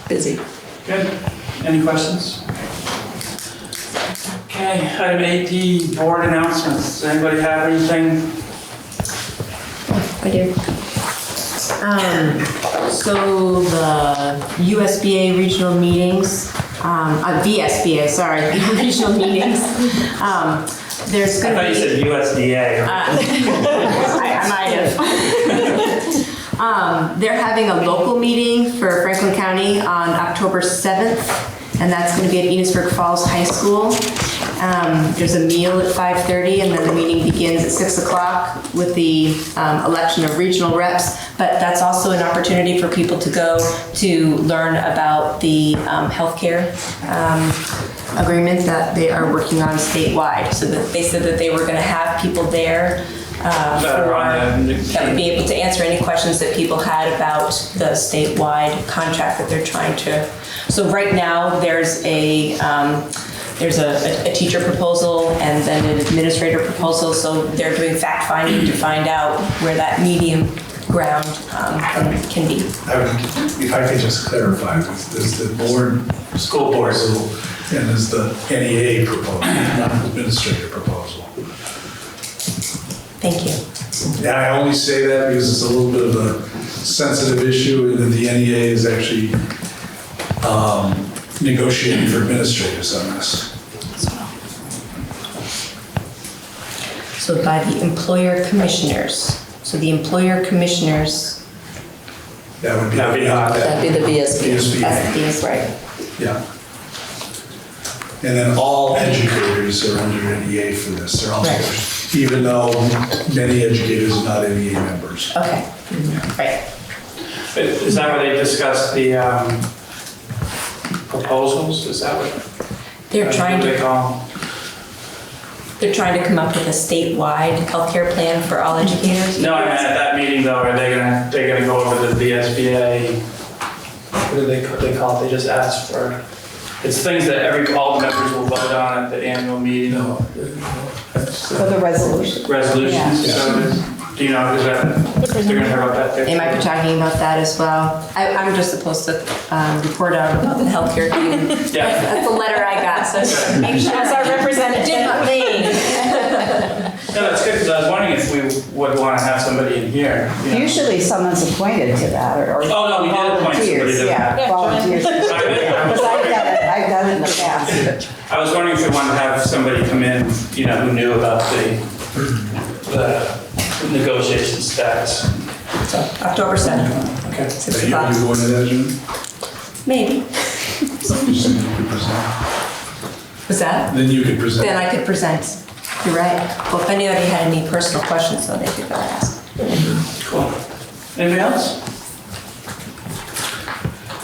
Busy. Good. Any questions? Okay, item 8D, board announcements. Does anybody have anything? I do. So the USBA regional meetings, VSBA, sorry, regional meetings. There's going to be. I thought you said USDA. I might have. They're having a local meeting for Franklin County on October 7th, and that's going to be at Enosburg Falls High School. There's a meal at 5:30, and then the meeting begins at 6 o'clock with the election of regional reps. But that's also an opportunity for people to go to learn about the healthcare agreement that they are working on statewide. So that they said that they were going to have people there that would be able to answer any questions that people had about the statewide contract that they're trying to. So right now there's a teacher proposal and then an administrator proposal. So they're doing fact finding to find out where that medium ground can be. If I could just clarify, there's the school board proposal, and there's the NEA proposal, not the administrator proposal. Thank you. And I only say that because it's a little bit of a sensitive issue, and the NEA is actually negotiating for administrators on this. So by the employer commissioners. So the employer commissioners. That would be the VSBA. That's right. Yeah. And then all educators are under NEA for this. They're also, even though many educators are not NEA members. Okay. Right. Is that where they discuss the proposals? Is that what they're trying to call? They're trying to come up with a statewide healthcare plan for all educators. No, I mean at that meeting though, are they gonna go over the VSBA? What do they call it? They just asked for. It's things that all the members will vote on at the annual meeting. For the resolution. Resolutions. Yeah. So do you know, is that they're gonna hear about that too? They might be talking about that as well. I'm just supposed to report out about the healthcare team. Yeah. That's the letter I got, so make sure as our representative. Did my thing. No, that's good, because I was wondering if if we would want to have somebody in here. you know. Usually someone's appointed to that or Oh, no, we did appoint somebody volunteers. to Yeah, that. volunteers. Because I've done it in the past. I was wondering if we wanted to have somebody come in, you know, who knew about the negotiation stats. October 7th, Okay. 6 Are you o'clock. going to that, June? Maybe. Was that? Then you could present. Then I could present. You're right. Well, if anybody had any personal questions, though, they could go ask. Cool. Anybody else?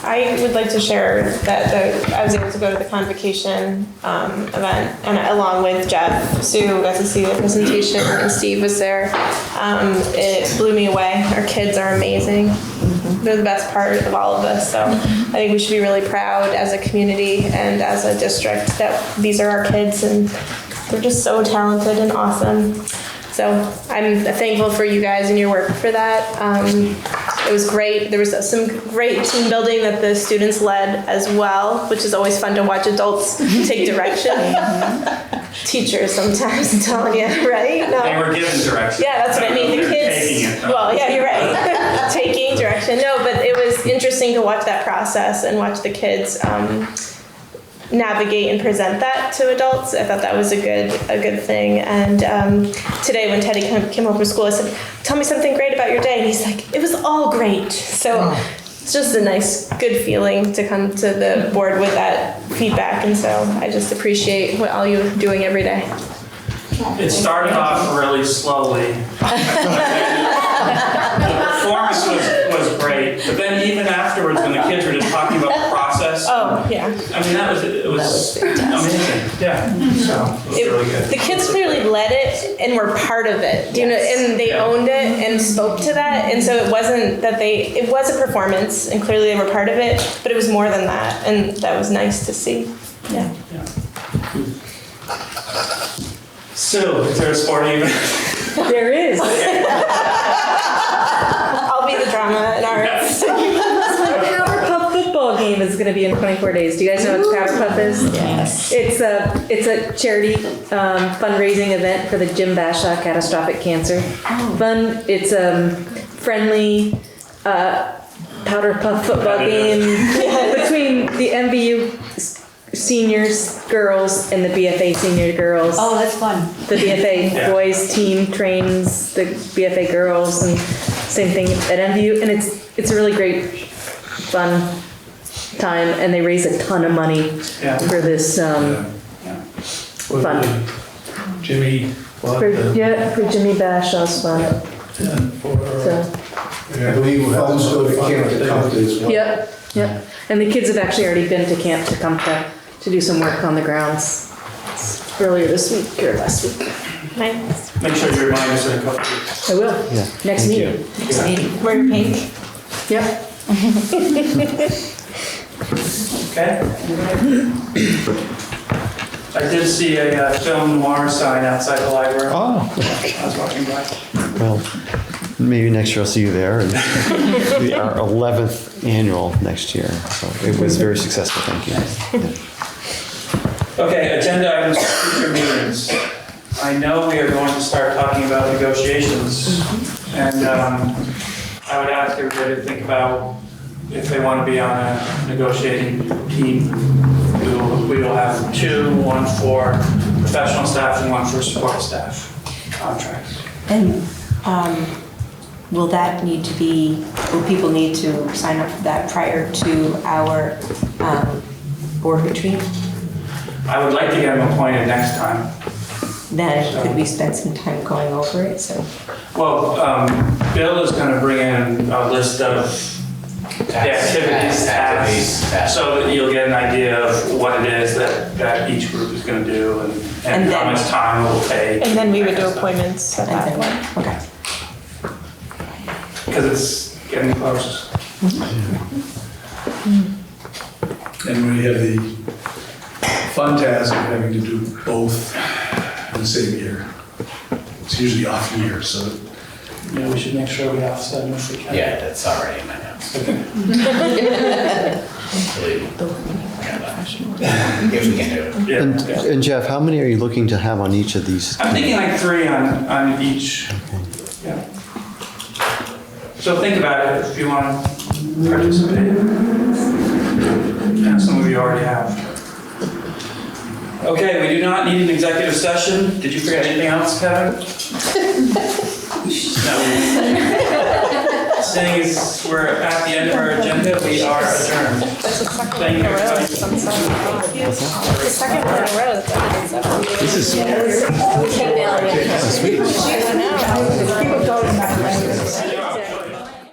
I would like to share that I was able to go to the convocation event, and along with Jeff, Sue got to see the presentation, and Steve was there. It blew me away. Our kids are amazing. They're the best part of all of this. So I think we should be really proud as a community and as a district that these are our kids, and they're just so talented and awesome. So I'm thankful for you guys and your work for that. It was great. There was some great team building that the students led as well, which is always fun to watch adults take direction. Teachers sometimes, I'm telling you, right? No. They were given direction. Yeah, that's what I mean. The They're kids. taking it, though. Well, yeah, you're right. Taking direction. No, but it was interesting to watch that process and watch the kids navigate and present that to adults. I thought that was a good thing. And today when Teddy came home from school, I said, "Tell me something great about your day." And he's like, "It was all great." So it's just a nice, good feeling to come to the board with that feedback. And so I just appreciate what all you're doing every day. It started off really slowly. The performance was great, but then even afterwards, when the kids were just talking about the process. Oh, yeah. I mean, it was amazing. Yeah. So it was really good. The kids clearly led it and were part of it, you know, and they owned it and spoke to that. And so it wasn't that it was a performance and clearly they were part of it, but it was more than that. And that was nice to see. Yeah. Sue, is there a sporting event? There is. I'll be the drama in ours. The Powerpuff football game is going to be in 24 days. Do you guys know what Powerpuff is? Yes. It's a charity fundraising event for the Jim Bashaw Catastrophic Cancer Fund. It's a friendly Powerpuff football game between the MVU seniors girls and the BFA senior girls. Oh, that's fun. The BFA boys team trains the BFA girls, and same thing at MVU, and it's a really great fun time, and they raise a ton of money for this fund. Jimmy, what? For Jimmy Bashaw's fund. I believe funds go to Camp Tecumseh as well. Yep. And the kids have actually already been to Camp Tecumseh to do some work on the grounds earlier this week or last week. Nice. Make sure you remind us in a couple of weeks. I will. Yeah. Next meeting. Wear your pink. Yep. Okay. I did see a film noir sign outside the library. Oh. I was walking by. Well, maybe next year I'll see you there. And our 11th annual next year. So it was very successful. Thank you. Okay, agenda items for future meetings. I know we are going to start talking about negotiations, and I would ask everybody to think about if they want to be on a negotiating team. We will have two, one for professional staff and one for support staff contracts. And will people need to sign up for that prior to our board retreat? I would like to get them appointed next time. Then could we spend some time going over it? Well, Bill is going to bring in a list of the activities, tasks, so that you'll get an idea of what it is that each group is going to do and how much time it will take. And then we would do appointments at that point. Okay. Because it's getting close. And we have the fun task of having to do both in the same year. It's usually off year, so. Yeah, we should make sure we offset them if we can. Yeah, that's already in my notes. If we can do it. And Jeff, how many are you looking to have on each of these? I'm thinking like 3 on each. Yeah. So think about it if you want to participate. And some of you already have. Okay, we do not need an executive session. Did you forget anything else, Kevin? No. Seeing as we're at the end of our agenda, we are adjourned. Thank you, everybody. The second one in a row that's ended in 7 years. This is sweet.